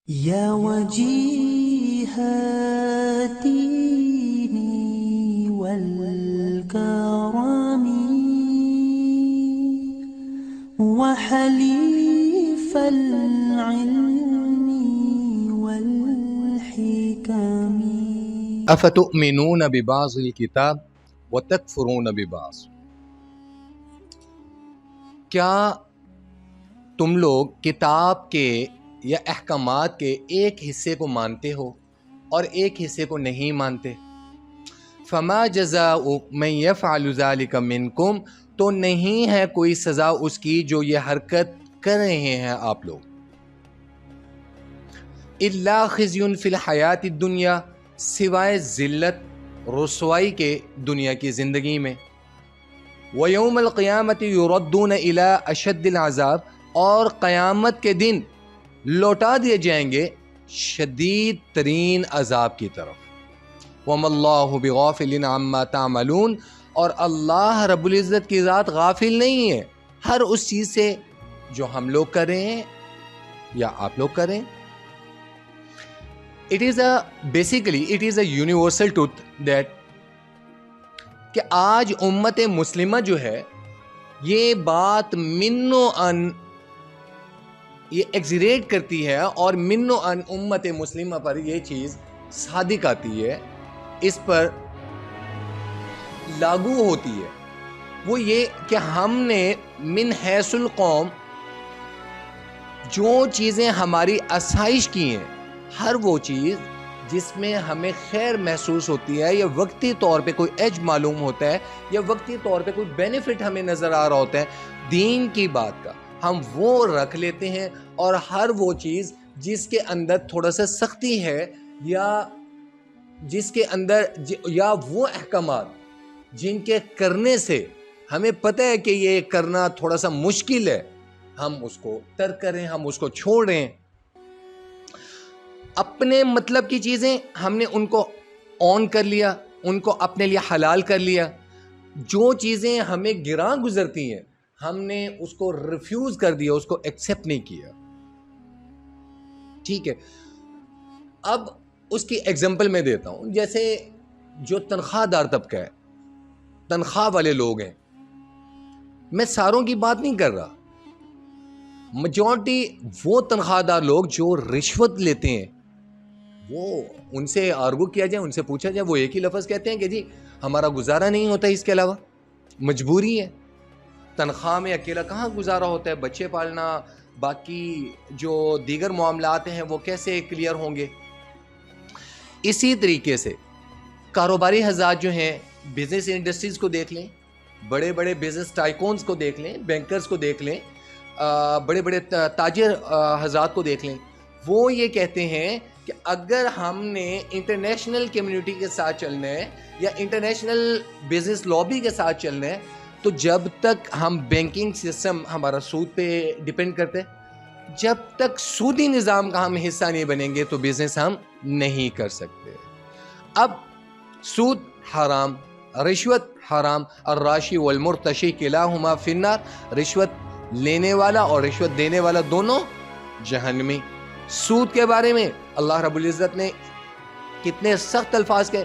يا وجيه الدين والكرم وحليف العلم والحكم افتؤمنون ببعض الکتاب وتکفرون ببعض، کیا تم لوگ کتاب کے یا احکامات کے ایک حصے کو مانتے ہو اور ایک حصے کو نہیں مانتے؟ فما جزاء من یفعل ذلک منکم، تو نہیں ہے کوئی سزا اس کی جو یہ حرکت کر رہے ہیں آپ لوگ، الا خزی فی الحیات الدنیا، سوائے ذلت رسوائی کے دنیا کی زندگی میں، وَيَوْمَ الْقِيَامَةِ يُرَدُّونَ إِلَىٰ أَشَدِّ الْعَذَابِ، اور قیامت کے دن لوٹا دیے جائیں گے شدید ترین عذاب کی طرف۔ وَمَا اللَّهُ بِغَافِلٍ عَمَّا تَعْمَلُونَ، اور اللہ رب العزت کی ذات غافل نہیں ہے ہر اس چیز سے جو ہم لوگ کر رہے ہیں یا آپ لوگ کر رہے ہیں۔ It is a universal truth that کہ آج امت مسلمہ جو ہے یہ بات من و ان یہ ایگزریٹ کرتی ہے، اور من و ان امت مسلمہ پر یہ چیز صادق آتی ہے، اس پر لاگو ہوتی ہے، وہ یہ کہ ہم نے من حیث القوم جو چیزیں ہماری آسائش کی ہیں، ہر وہ چیز جس میں ہمیں خیر محسوس ہوتی ہے یا وقتی طور پہ کوئی ایج معلوم ہوتا ہے یا وقتی طور پہ کوئی بینیفٹ ہمیں نظر آ رہا ہوتا ہے دین کی بات کا، ہم وہ رکھ لیتے ہیں، اور ہر وہ چیز جس کے اندر تھوڑا سا سختی ہے یا جس کے اندر یا وہ احکامات جن کے کرنے سے ہمیں پتہ ہے کہ یہ کرنا تھوڑا سا مشکل ہے، ہم اس کو ترک کریں، ہم اس کو چھوڑیں۔ اپنے مطلب کی چیزیں ہم نے ان کو آن کر لیا، ان کو اپنے لیے حلال کر لیا، جو چیزیں ہمیں گراں گزرتی ہیں ہم نے اس کو ریفیوز کر دیا، اس کو ایکسیپٹ نہیں کیا۔ ٹھیک ہے، اب اس کی ایگزامپل میں دیتا ہوں، جیسے جو تنخواہ دار طبقہ ہے، تنخواہ والے لوگ ہیں، میں ساروں کی بات نہیں کر رہا، میجورٹی وہ تنخواہ دار لوگ جو رشوت لیتے ہیں، وہ ان سے آرگو کیا جائے، ان سے پوچھا جائے، وہ ایک ہی لفظ کہتے ہیں کہ جی ہمارا گزارا نہیں ہوتا، اس کے علاوہ مجبوری ہے۔ تنخواہ میں اکیلا کہاں گزارا ہوتا ہے، بچے پالنا، باقی جو دیگر معاملات ہیں وہ کیسے کلیئر ہوں گے۔ اسی طریقے سے کاروباری حضرات جو ہیں، بزنس انڈسٹریز کو دیکھ لیں، بڑے بڑے بزنس ٹائکونز کو دیکھ لیں، بینکرز کو دیکھ لیں، بڑے بڑے تاجر حضرات کو دیکھ لیں، وہ یہ کہتے ہیں کہ اگر ہم نے انٹرنیشنل کمیونٹی کے ساتھ چلنا ہے یا انٹرنیشنل بزنس لابی کے ساتھ چلنا ہے تو جب تک ہم بینکنگ سسٹم ہمارا سود پہ ڈیپینڈ کرتے، جب تک سودی نظام کا ہم حصہ نہیں بنیں گے تو بزنس ہم نہیں کر سکتے۔ اب سود حرام، رشوت حرام، الراشی والمرتشی کلاہما فی النار، رشوت لینے والا اور رشوت دینے والا دونوں جہنمی۔ سود کے بارے میں اللہ رب العزت نے کتنے سخت الفاظ کے،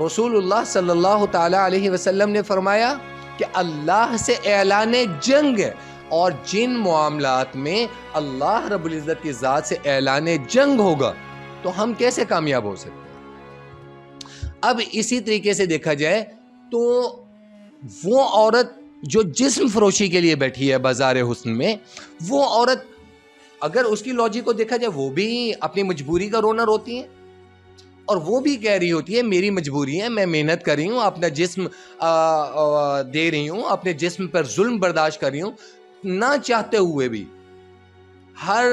رسول اللہ صلی اللہ تعالی علیہ وسلم نے فرمایا کہ اللہ سے اعلان جنگ ہے، اور جن معاملات میں اللہ رب العزت کی ذات سے اعلان جنگ ہوگا تو ہم کیسے کامیاب ہو سکتے ہیں۔ اب اسی طریقے سے دیکھا جائے تو وہ عورت جو جسم فروشی کے لیے بیٹھی ہے بازار حسن میں، وہ عورت اگر اس کی لاجک کو دیکھا جائے وہ بھی اپنی مجبوری کا رونا روتی ہے، اور وہ بھی کہہ رہی ہوتی ہے میری مجبوری ہے، میں محنت کر رہی ہوں، اپنا جسم دے رہی ہوں، اپنے جسم پر ظلم برداشت کر رہی ہوں، نہ چاہتے ہوئے بھی ہر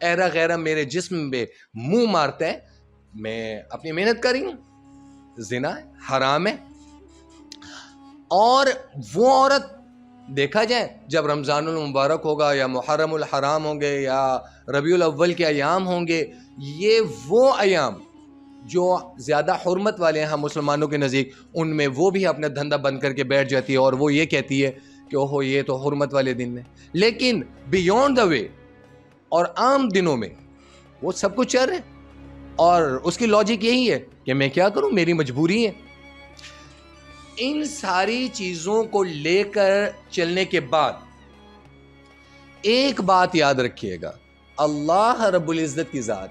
ایرا غیرہ میرے جسم پہ منہ مارتا ہے، میں اپنی محنت کر رہی ہوں، زنا ہے، حرام ہے۔ اور وہ عورت دیکھا جائے جب رمضان المبارک ہوگا یا محرم الحرام ہوں گے یا ربیع الاول کے ایام ہوں گے، یہ وہ ایام جو زیادہ حرمت والے ہیں ہم مسلمانوں کے نزدیک، ان میں وہ بھی اپنا دھندا بند کر کے بیٹھ جاتی ہے اور وہ یہ کہتی ہے کہ اوہو یہ تو حرمت والے دن ہے۔ لیکن بیونڈ دا وے اور عام دنوں میں وہ سب کچھ چل رہے ہیں اور اس کی لاجک یہی ہے کہ میں کیا کروں, میری مجبوری ہے. ان ساری چیزوں کو لے کر چلنے کے بعد ایک بات یاد رکھیے گا, اللہ رب العزت کی ذات,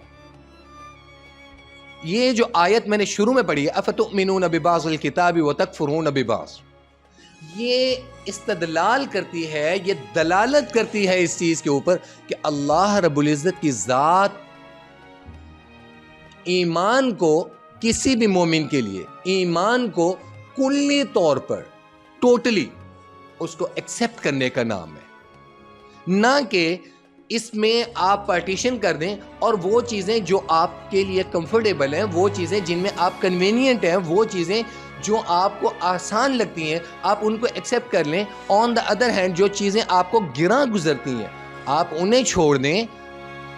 یہ جو آیت میں نے شروع میں پڑھی ہے افتؤمنون ببعض الکتاب وتکفرون ببعض, یہ استدلال کرتی ہے, یہ دلالت کرتی ہے اس چیز کے اوپر کہ اللہ رب العزت کی ذات ایمان کو, کسی بھی مومن کے لیے ایمان کو کلی طور پر ٹوٹلی اس کو ایکسپٹ کرنے کا نام ہے, نہ کہ اس میں آپ پارٹیشن کر دیں اور وہ چیزیں جو آپ کے لیے کمفرٹیبل ہیں, وہ چیزیں جن میں آپ کنوینینٹ ہیں, وہ چیزیں جو آپ کو آسان لگتی ہیں آپ ان کو ایکسیپٹ کر لیں. آن دا ادر ہینڈ جو چیزیں آپ کو گراں گزرتی ہیں آپ انہیں چھوڑ دیں.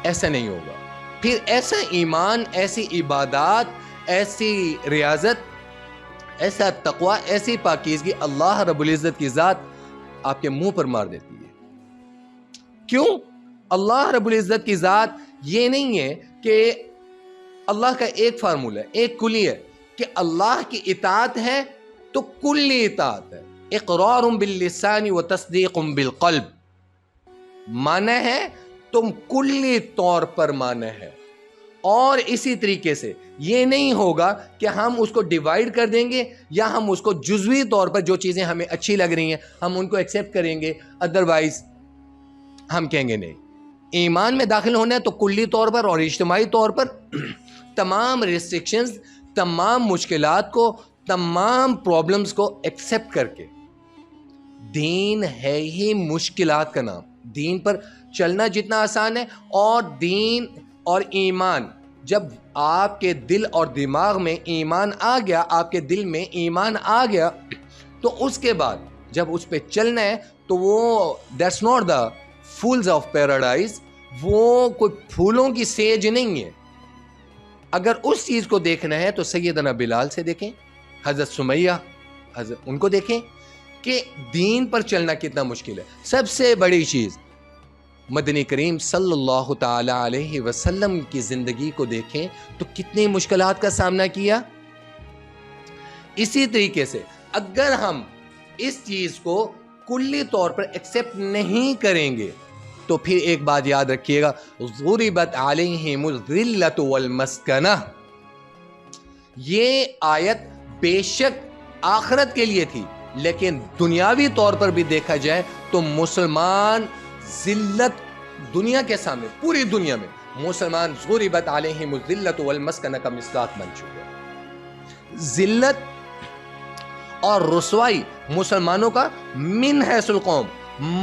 ایسا نہیں ہوگا. پھر ایسا ایمان, ایسی عبادات, ایسی ریاضت, ایسا تقوی, ایسی پاکیزگی اللہ رب العزت کی ذات آپ کے منہ پر مار دیتی ہے. کیوں؟ اللہ رب العزت کی ذات یہ نہیں ہے کہ اللہ کا ایک فارمولہ ہے, ایک کلی ہے کہ اللہ کی اطاعت ہے تو کلی اطاعت ہے. اقرار باللسان و تصدیق بالقلب, مانا ہے تم کلی طور پر مانا ہے. اور اسی طریقے سے یہ نہیں ہوگا کہ ہم اس کو ڈیوائیڈ کر دیں گے یا ہم اس کو جزوی طور پر جو چیزیں ہمیں اچھی لگ رہی ہیں ہم ان کو ایکسیپٹ کریں گے, ادروائز ہم کہیں گے نہیں. ایمان میں داخل ہونا ہے تو کلی طور پر اور اجتماعی طور پر تمام ریسٹرکشنز, تمام مشکلات کو, تمام پرابلمز کو ایکسیپٹ کر کے. دین ہے ہی مشکلات کا نام. دین پر چلنا جتنا آسان ہے, اور دین اور ایمان جب آپ کے دل اور دماغ میں ایمان آ گیا, آپ کے دل میں ایمان آ گیا, تو اس کے بعد جب اس پہ چلنا ہے تو وہ that's not the fools of paradise, وہ کوئی پھولوں کی سیج نہیں ہے. اگر اس چیز کو دیکھنا ہے تو سیدنا بلال سے دیکھیں, حضرت سمیہ, حضرت ان کو دیکھیں کہ دین پر چلنا کتنا مشکل ہے. سب سے بڑی چیز مدنی کریم صلی اللہ تعالی علیہ وسلم کی زندگی کو دیکھیں تو کتنی مشکلات کا سامنا کیا. اسی طریقے سے اگر ہم اس چیز کو کلی طور پر ایکسیپٹ نہیں کریں گے تو پھر ایک بات یاد رکھیے گا, ضربت علیہم الذلۃ والمسکنہ, یہ آیت بے شک آخرت کے لیے تھی لیکن دنیاوی طور پر بھی دیکھا جائے تو مسلمان ذلت دنیا کے سامنے, پوری دنیا میں مسلمان ضربت علیہم الذلۃ والمسکنہ کا مصداق بن چکے ہیں. ذلت اور رسوائی مسلمانوں کا من حیث القوم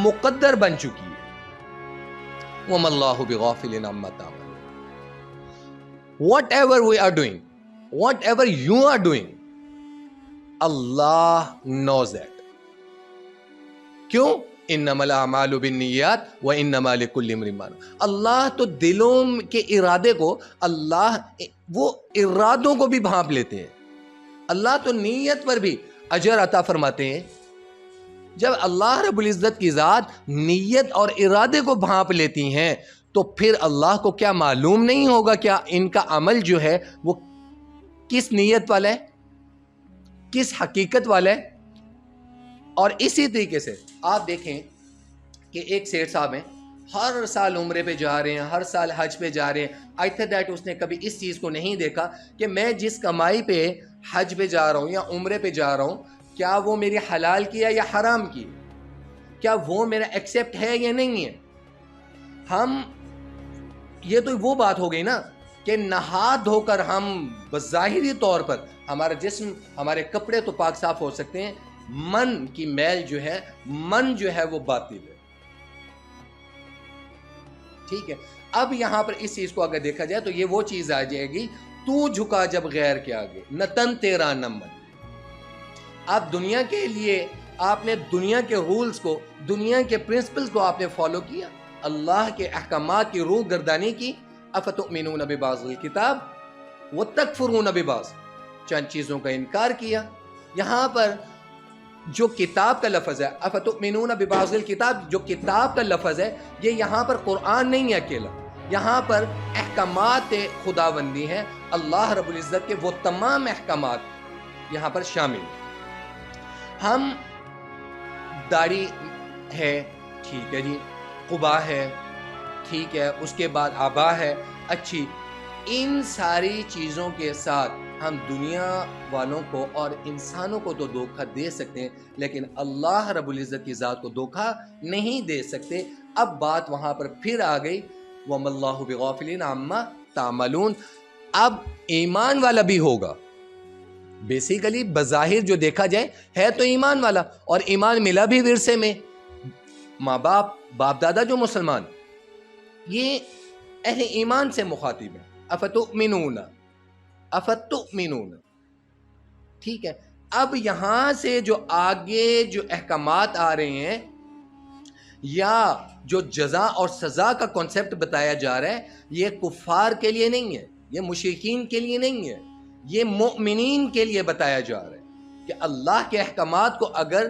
مقدر بن چکی ہے. وَمَا اللَّهُ بِغَافِلٍ عَمَّا تَعْمَلُونَ. Whatever we are doing, whatever you are doing, Allah knows that. کیوں؟ انما الاعمال بالنیات وانما لکل امرئ ما نوى. اللہ تو دلوں کے ارادے کو, اللہ وہ ارادوں کو بھی بھانپ لیتے ہیں. اللہ تو نیت پر بھی اجر عطا فرماتے ہیں. جب اللہ رب العزت کی ذات نیت اور ارادے کو بھانپ لیتی ہیں تو پھر اللہ کو کیا معلوم نہیں ہوگا کیا ان کا عمل جو ہے وہ کس نیت والا ہے, کس حقیقت والا ہے. اور اسی طریقے سے آپ دیکھیں کہ ایک سیٹ صاحب ہیں, ہر سال عمرے پہ جا رہے ہیں, ہر سال حج پہ جا رہے ہیں. آفٹر دیٹ اس نے کبھی اس چیز کو نہیں دیکھا کہ میں جس کمائی پہ حج پہ جا رہا ہوں یا عمرے پہ جا رہا ہوں کیا وہ میری حلال کی ہے یا حرام کی, کیا وہ میرا ایکسیپٹ ہے یا نہیں ہے. ہم یہ تو وہ بات ہو گئی نا کہ نہا دھو کر ہم بظاہری طور پر ہمارا جسم, ہمارے کپڑے تو پاک صاف ہو سکتے ہیں, من کی میل جو ہے, من جو ہے وہ باطل ہے. ٹھیک ہے. اب یہاں پر اس چیز کو اگر دیکھا جائے تو یہ وہ چیز آ جائے گی, تو جھکا جب غیر کے آگے نہ تن تیرا نہ من. آپ دنیا کے لیے آپ نے دنیا کے رولز کو, دنیا کے پرنسپلز کو آپ نے فالو کیا, اللہ کے احکامات کی روح گردانی کی. افتؤمنون ببعض الکتاب وتکفرون ببعض, چند چیزوں کا انکار کیا. یہاں پر جو کتاب کا لفظ ہے افتؤمنون ببعض الکتاب, جو کتاب کا لفظ ہے یہ یہاں پر قرآن نہیں ہے اکیلا, یہاں پر احکامات خداوندی ہیں، اللہ رب العزت کے وہ تمام احکامات یہاں پر شامل ہیں۔ ہم داڑھی ہے، ٹھیک ہے جی، قبا ہے، ٹھیک ہے، اس کے بعد آبا ہے، اچھی، ان ساری چیزوں کے ساتھ ہم دنیا والوں کو اور انسانوں کو تو دھوکہ دے سکتے ہیں، لیکن اللہ رب العزت کی ذات کو دھوکہ نہیں دے سکتے۔ اب بات وہاں پر پھر آ گئی، وَمَا اللَّهُ بِغَافِلٍ عَمَّا تَعْمَلُونَ۔ اب ایمان والا بھی ہوگا، بیسیکلی بظاہر جو دیکھا جائے ہے تو ایمان والا، اور ایمان ملا بھی ورثے میں، ماں باپ دادا جو مسلمان، یہ اہل ایمان سے مخاطب ہے۔ افتؤمنون، ٹھیک ہے۔ اب یہاں سے جو آگے جو احکامات آ رہے ہیں یا جو جزا اور سزا کا کنسپٹ بتایا جا رہا ہے، یہ کفار کے لیے نہیں ہے، یہ مشرکین کے لیے نہیں ہے، یہ مؤمنین کے لیے بتایا جا رہا ہے کہ اللہ کے احکامات کو اگر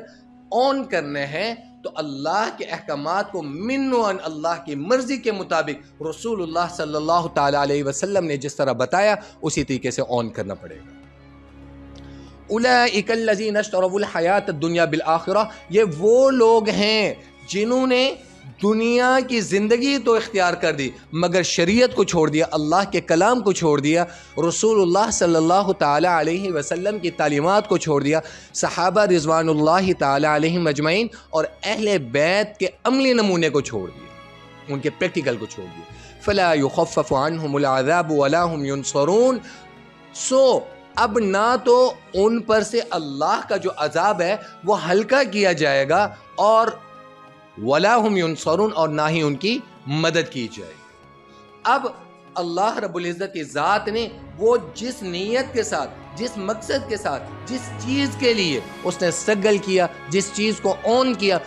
آن کرنے ہیں تو اللہ کے احکامات کو منوان اللہ کی مرضی کے مطابق رسول اللہ صلی اللہ تعالی علیہ وسلم نے جس طرح بتایا اسی طریقے سے آن کرنا پڑے گا۔ اولئک الذین اشتروا الحیات الدنیا بالآخرہ، یہ وہ لوگ ہیں جنہوں نے دنیا کی زندگی تو اختیار کر دی مگر شریعت کو چھوڑ دیا، اللہ کے کلام کو چھوڑ دیا، رسول اللہ صلی اللہ تعالی علیہ وسلم کی تعلیمات کو چھوڑ دیا، صحابہ رضوان اللہ تعالی علیہم اجمعین اور اہل بیت کے عملی نمونے کو چھوڑ دیا، ان کے پریکٹیکل کو چھوڑ دیا۔ فلا یخفف عنہم العذاب ولا هم ینصرون، سو اب نہ تو ان پر سے اللہ کا جو عذاب ہے وہ ہلکا کیا جائے گا اور وَلَا هُمْ يُنصَرُونَ، اور نہ ہی ان کی مدد کی جائے گی۔ اب اللہ رب العزت کی ذات نے وہ جس نیت کے ساتھ، جس مقصد کے ساتھ، جس چیز کے لیے اس نے سگل کیا، جس چیز کو آن کیا،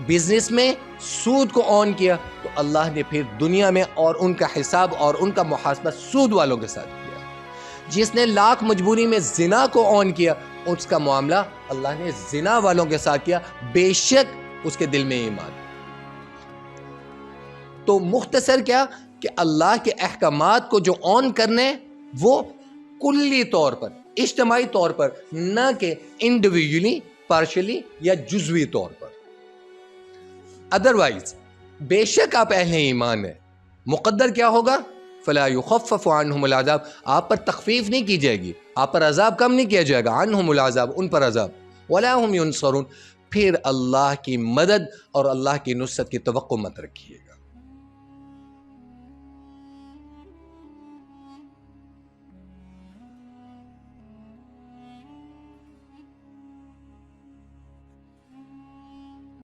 بزنس میں سود کو آن کیا، تو اللہ نے پھر دنیا میں اور ان کا حساب اور ان کا محاسبہ سود والوں کے ساتھ کیا۔ جس نے لاکھ مجبوری میں زنا کو آن کیا، اس کا معاملہ اللہ نے زنا والوں کے ساتھ کیا، بے شک اس کے دل میں ایمان۔ تو مختصر کیا کہ اللہ کے احکامات کو جو آن کرنے وہ کلی طور پر، اجتماعی طور پر، نہ کہ انڈیویجولی، پارشلی یا جزوی طور پر۔ ادروائز بے شک آپ اہل ایمان ہیں، مقدر کیا ہوگا؟ فلا یخفف عنہم العذاب، آپ پر تخفیف نہیں کی جائے گی، آپ پر عذاب کم نہیں کیا جائے گا، عنہم العذاب، ان پر عذاب، ولا هم ینصرون، پھر اللہ کی مدد اور اللہ کی نصرت کی توقع مت رکھیے گا۔